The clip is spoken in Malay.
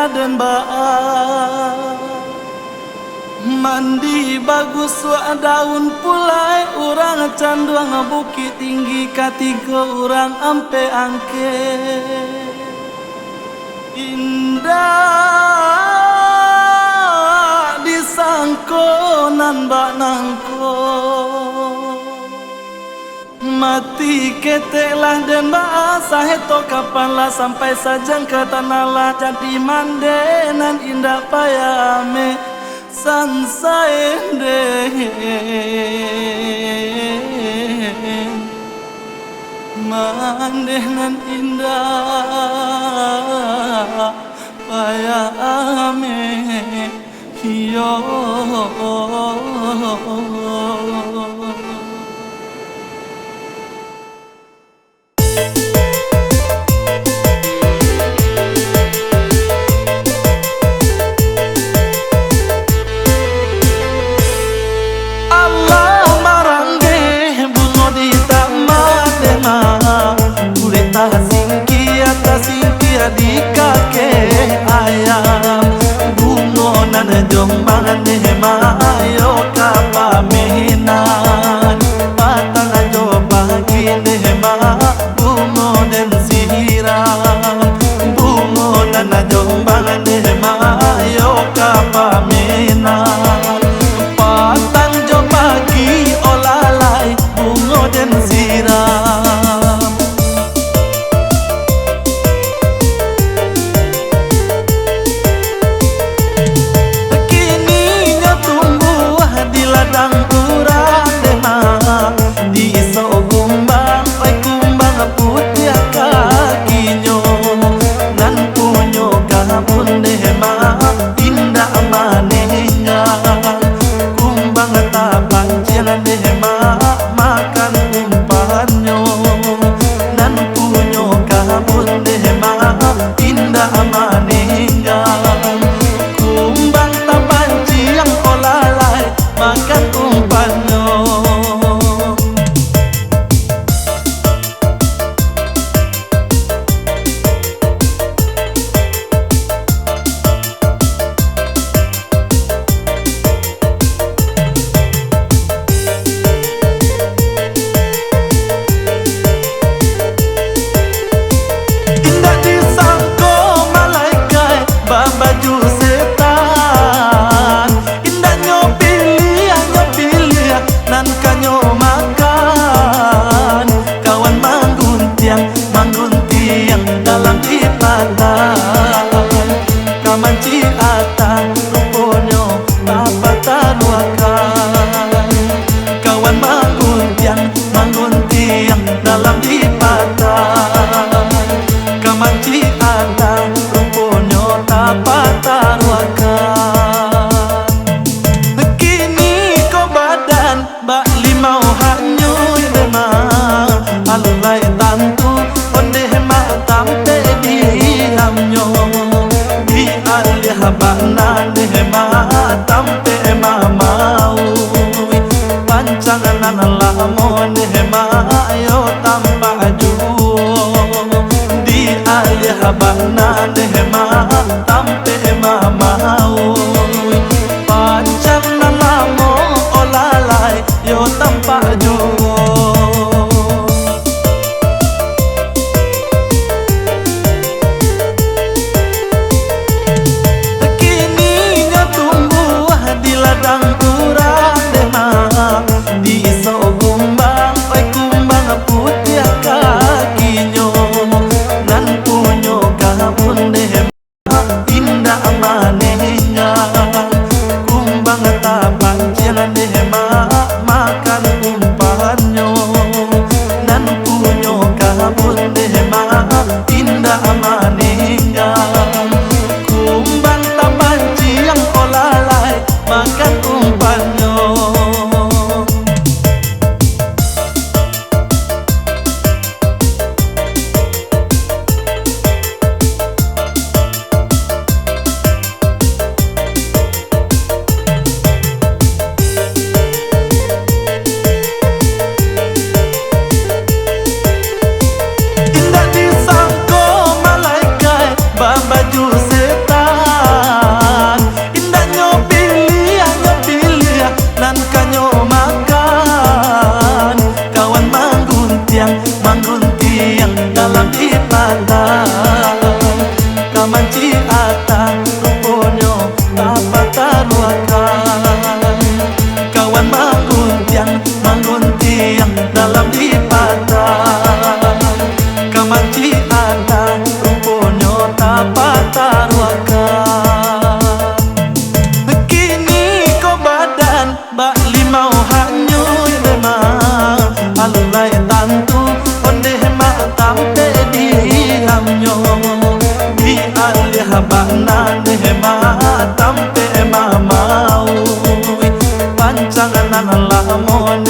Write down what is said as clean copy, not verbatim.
laden baa mandi bagus wa daun pulai urang canduang bukit tinggi katiga urang ampe angke indah disangkonan bak nangko mati ketelah dan bahasa heto kapanlah sampai sajang ke tanah lah jadi mandenan indah payame sansaenden mandenan indah payame yo di kake ayam bungonan jombangan dehma ayo kapaminan patang ajo pagi dehma bungonan siram bungonan jombangan dehma ayo kapaminan patang jo pagi olalai bungonan siram ba limau hanyu dema alai tantu onde ma tampe di hamnyo di ali habana ne ma tampe ma mau pancangan Allah mon